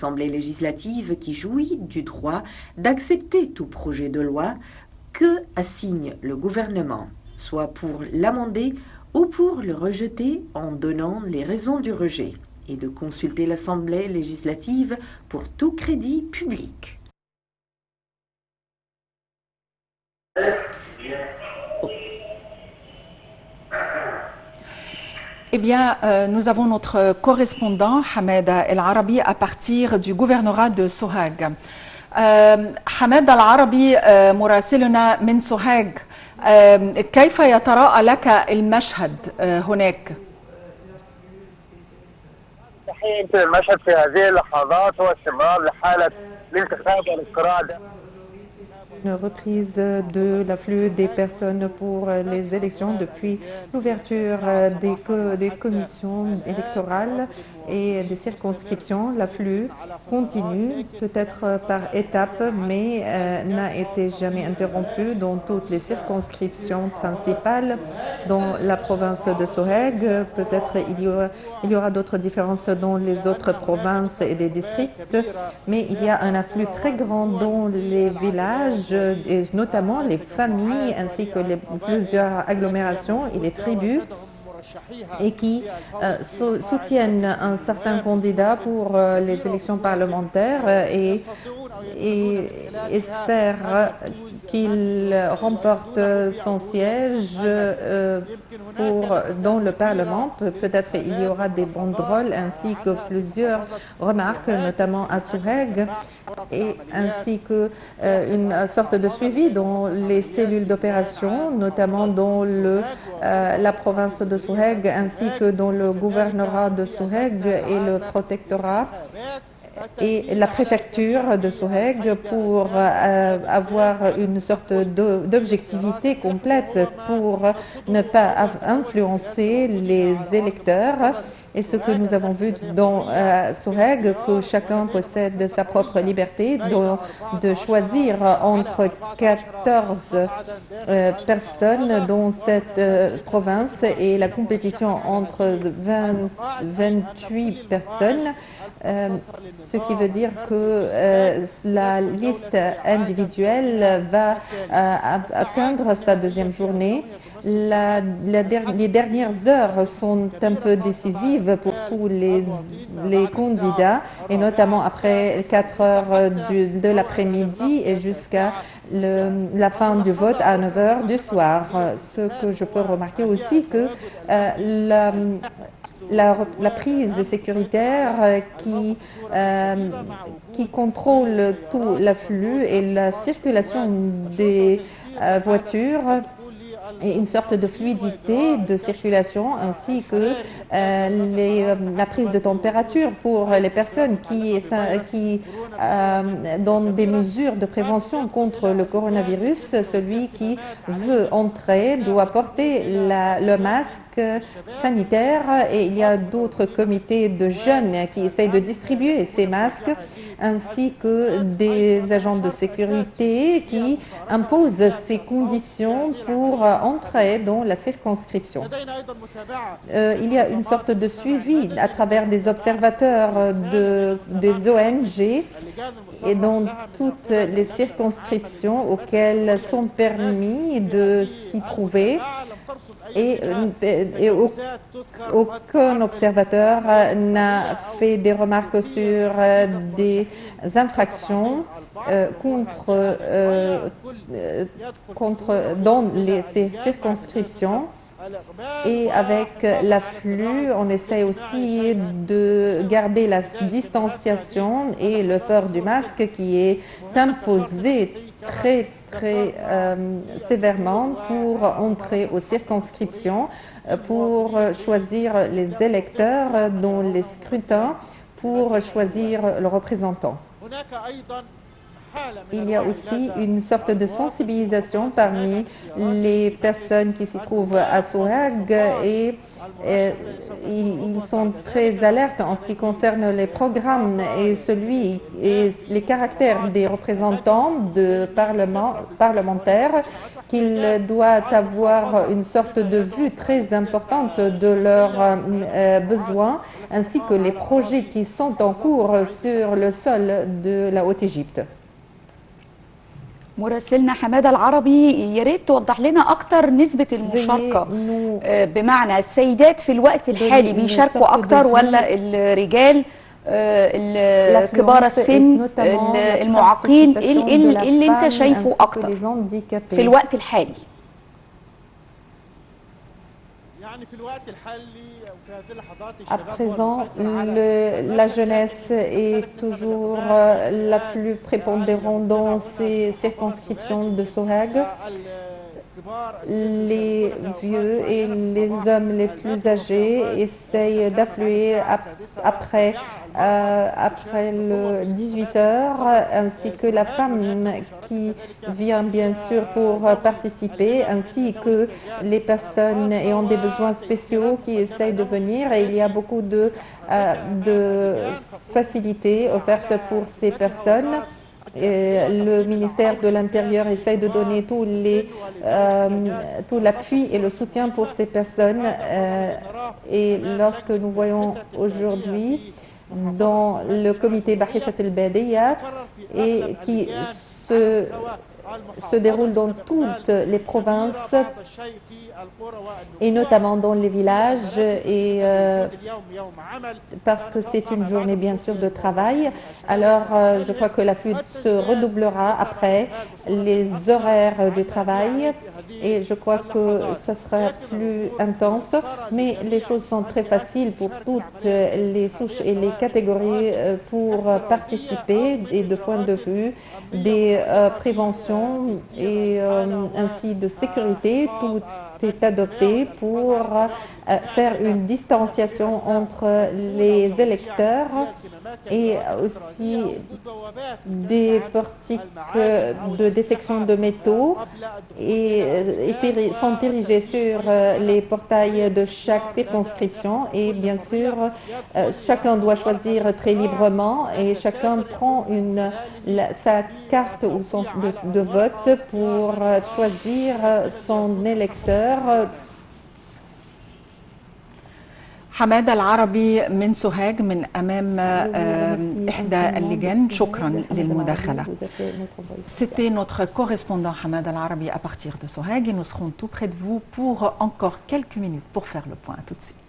l'Assemblée législative qui jouit du droit d'accepter tout projet de loi que assigne le gouvernement, soit pour l'amender ou pour le rejeter en donnant les raisons du rejet, et de consulter l'Assemblée législative pour tout crédit public. Eh bien, nous avons notre correspondant, Hamada El Arabi, à partir du gouvernorat de Sohag. حمادة العربي مراسلنا من سوهاج، كيف يتراءى لك المشهد هناك؟ المشهد في هذه اللحظات هو استمرار لحالة الانتخاب والانقراض. Une reprise de l'afflux des personnes pour les élections depuis l'ouverture des commissions électorales et des circonscriptions. L'afflux continue, peut-être par étapes, mais n'a été jamais interrompu dans toutes les circonscriptions principales. Dans la province de Sohag, peut-être il y aura d'autres différences dans les autres provinces et les districts, mais il y a un afflux très grand dans les villages, et notamment les familles ainsi que plusieurs agglomérations et les tribus, et qui soutiennent un certain candidat pour les élections parlementaires et espèrent qu'il remporte son siège dans le Parlement. Peut-être il y aura des banderoles ainsi que plusieurs remarques, notamment à Sohag, et ainsi qu'une sorte de suivi dans les cellules d'opération, notamment dans la province de Sohag, ainsi que dans le gouvernorat de Sohag et le protectorat et la préfecture de Sohag, pour avoir une sorte d'objectivité complète, pour ne pas influencer les électeurs. Et ce que nous avons vu dans Sohag, que chacun possède sa propre liberté de choisir entre 14 personnes dans cette province, et la compétition entre 28 personnes, ce qui veut dire que la liste individuelle va atteindre sa deuxième journée. Les dernières heures sont un peu décisives pour tous les candidats, et notamment après 4 heures de l'après-midi et jusqu'à la fin du vote à 9 heures du soir. Ce que je peux remarquer aussi, que la prise sécuritaire qui contrôle tout l'afflux et la circulation des voitures, et une sorte de fluidité de circulation, ainsi que la prise de température pour les personnes qui donnent des mesures de prévention contre le coronavirus. Celui qui veut entrer doit porter le masque sanitaire, et il y a d'autres comités de jeunes qui essayent de distribuer ces masques, ainsi que des agents de sécurité qui imposent ces conditions pour entrer dans la circonscription. Il y a une sorte de suivi à travers des observateurs des ONG et dans toutes les circonscriptions auxquelles sont permis de s'y trouver. Et aucun observateur n'a fait des remarques sur des infractions dans ces circonscriptions. Et avec l'afflux, on essaie aussi de garder la distanciation et le port du masque qui est imposé très sévèrement pour entrer aux circonscriptions, pour choisir les électeurs dans les scrutins, pour choisir le représentant. il y a aussi une sorte de sensibilisation parmi les personnes qui s'y trouvent à Sohag et ils sont très alertes en ce qui concerne les programmes et les caractères des représentants de parlementaires, qu'ils doivent avoir une sorte de vue très importante de leurs besoins ainsi que les projets qui sont en cours sur le sol de la Haute-Égypte. مراسلنا حمادة العربي، يا ريت توضح لنا اكتر نسبة المشاركة، بمعنى السيدات في الوقت الحالي بيشاركوا اكتر ولا الرجال، كبار السن، المعاقين، ايه اللي انت شايفه اكتر في الوقت الحالي؟ À présent, la jeunesse est toujours la plus prépondérante dans ces circonscriptions de Sohag. Les vieux et les hommes les plus âgés essayent d'affluer après le 18 heures, ainsi que la femme qui vient bien sûr pour participer, ainsi que les personnes ayant des besoins spéciaux qui essayent de venir. Et il y a beaucoup de facilités offertes pour ces personnes. Et le ministère de l'Intérieur essaye de donner tout l'appui et le soutien pour ces personnes. Et lorsque nous voyons aujourd'hui dans le comité Bahisat el-Badiya et qui se déroule dans toutes les provinces et notamment dans les villages, et parce que c'est une journée bien sûr de travail, alors je crois que l'afflux se redoublera après les horaires du travail et je crois que ça sera plus intense, mais les choses sont très faciles pour toutes les souches et les catégories pour participer, et de point de vue des préventions et ainsi de sécurité, tout est adopté pour faire une distanciation entre les électeurs et aussi des portiques de détection de métaux sont dirigés sur les portails de chaque circonscription et bien sûr chacun doit choisir très librement et chacun prend sa carte ou de vote pour choisir son électeur. حمادة العربي من سوهاج من أمام إحدى اللجان. شكرا للمداخلة. C'était notre correspondant Hamada Al-Arabi à partir de Sohag et nous serons tout près de vous pour encore quelques minutes pour faire le point. À tout de suite.